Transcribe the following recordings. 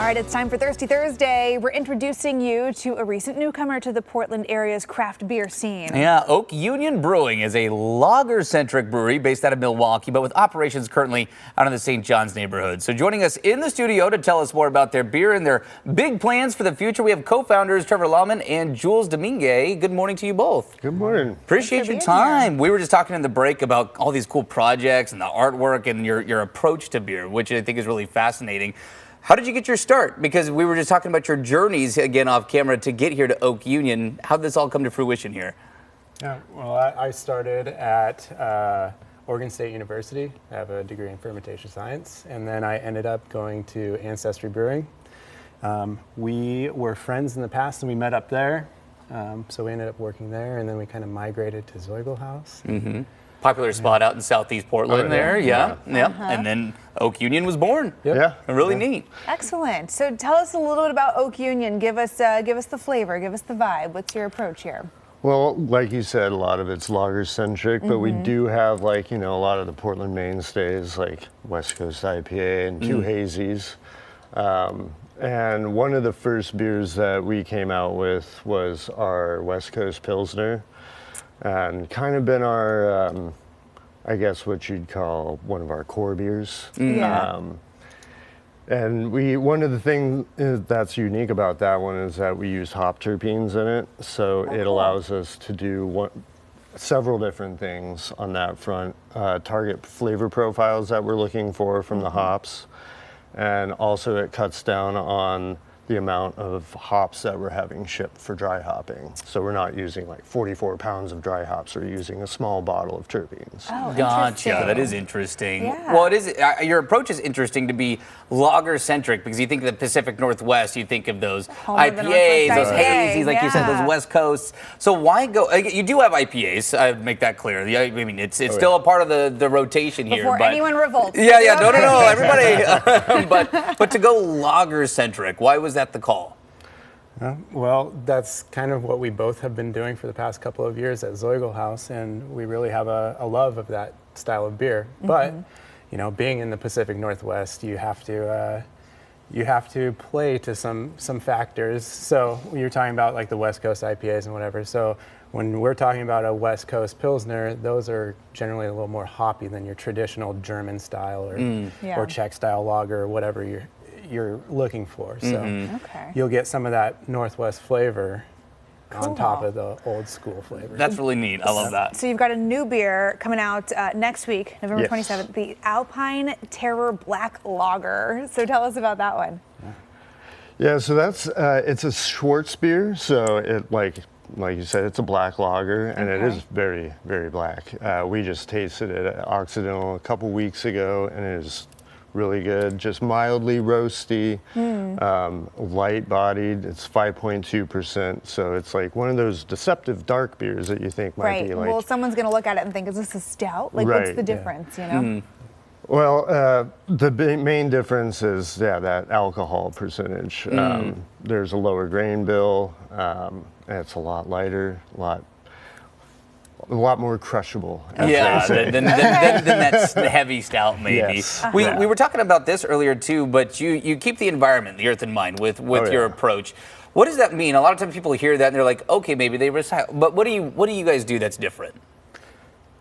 All right, it's time for Thirsty Thursday. We're introducing you to a recent newcomer to the Portland area's craft beer scene. Yeah, Union Brewing is a lager-centric brewery based out of Milwaukie, but with operations currently out in the St. John's neighborhood. So joining us in the studio to tell us more about their beer and their big plans for the future, we have co-founders Trevor Lauman and Jules Domingue. Good morning to you both. Good morning. Appreciate your time. We were just talking in the break about all these cool projects and the artwork and your approach to beer, which I think is really fascinating. How did you get your start? Because we were just talking about your journeys, again, off camera to get here to Oak Union. How did this all come to fruition here? Yeah, well, I started at Oregon State University. I have a degree in fermentation science, and then I ended up going to Ancestry Brewing. We were friends in the past, and we met up there, so we ended up working there, and then we kind of migrated to Zoigl House. Mm-hmm. Popular spot out in Southeast Portland there, yeah. And then Oak Union was born. Yeah. Really neat. Excellent. So tell us a little bit about Oak Union. Give us the flavor, give us the vibe. What's your approach here? Well, like you said, a lot of it's lager-centric, but we do have, like, a lot of the Portland mainstays, like West Coast IPA and two hazies. And one of the first beers that we came out with was our West Coast Pilsner, and kind of been our, I guess what you'd call one of our core beers. Yeah. And one of the things that's unique about that one is that we use hop terpenes in it, so it allows us to do several different things on that front. Target flavor profiles that we're looking for from the hops, and also it cuts down on the amount of hops that we're having shipped for dry hopping. So we're not using like 44 pounds of dry hops, we're using a small bottle of terpenes. Oh, Gotcha, that is interesting. Yeah. Well, it is. Your approach is interesting to be lager-centric, because you think of the Pacific Northwest, you think of those IPAs, those hazies, like you said, those West Coasts. So why go, you do have IPAs, I make that clear. I mean, it's still a part of the rotation here. Before anyone revolts. Yeah, no, everybody. But to go lager-centric, why was that the call? Well, that's kind of what we both have been doing for the past couple of years at Zoigl House, and we really have a love of that style of beer. But, being in the Pacific Northwest, you have to play to some factors. So you're talking about like the West Coast IPAs and whatever. So when we're talking about a West Coast Pilsner, those are generally a little more hoppy than your traditional German style or Czech style lager or whatever you're looking for. So you'll get some of that Northwest flavor on top of the old school flavor. That's really neat. I love that. So you've got a new beer coming out next week, November 27th, the Alpine Terror Black Lager. So tell us about that one. Yeah, so that's it's a Schwartz beer. So it like you said, it's a black lager, and it is very, very black. We just tasted it at Occidental a couple weeks ago, and it is really good, just mildly roasty, light-bodied. It's 5.2%, so it's like one of those deceptive dark beers that you think might be like. Well, someone's going to look at it and think, is this a stout? Like, what's the difference, you know? Well, the main difference is, that alcohol percentage. There's a lower grain bill, and it's a lot lighter, a lot more crushable. Than that heavy stout, maybe. Yes. We were talking about this earlier too, but you keep the environment, the earth in mind with your approach. What does that mean? A lot of times people hear that and they're like, okay, maybe they recycle, but what do you guys do that's different?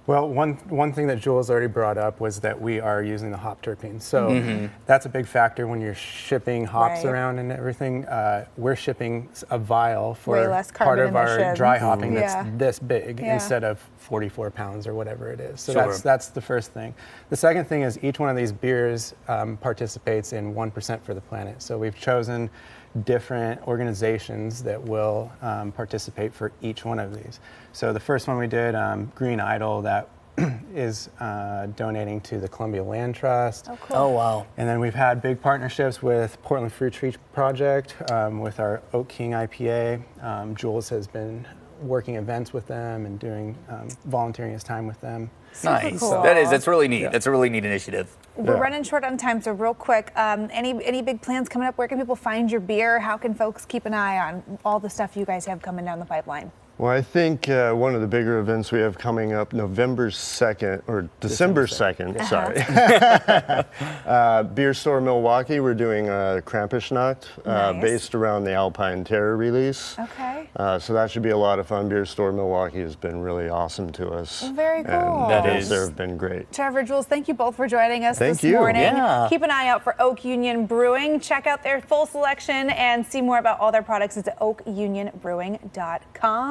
Well, one thing that Jules already brought up was that we are using the hop terpenes. So that's a big factor when you're shipping hops around and everything. We're shipping a vial for part of our dry hopping that's this big instead of 44 pounds or whatever it is. So that's the first thing. The second thing is each one of these beers participates in 1% for the planet. So we've chosen different organizations that will participate for each one of these. So the first one we did, Green Idol, that is donating to the Columbia Land Trust. Oh, cool. Oh, wow. And then we've had big partnerships with Portland Fruit Tree Project, with our Oak King IPA. Jules has been working events with them and doing volunteering his time with them. Nice. Cool. That's really neat. That's a really neat initiative. We're running short on time, so real quick, any big plans coming up? Where can people find your beer? How can folks keep an eye on all the stuff you guys have coming down the pipeline? Well, I think one of the bigger events we have coming up November 2nd, or December 2nd, sorry. Beer Store Milwaukie, we're doing a Krampusnacht based around the Alpine Terror release. Okay. So that should be a lot of fun. Beer Store Milwaukie has been really awesome to us. Very cool. And That the is. guys there have been great. Trevor, Jules, thank you both for joining us Thank this you. morning. Yeah. Keep an eye out for Oak Union Brewing. Check out their full selection and see more about all their products at oakunionbrewing.com.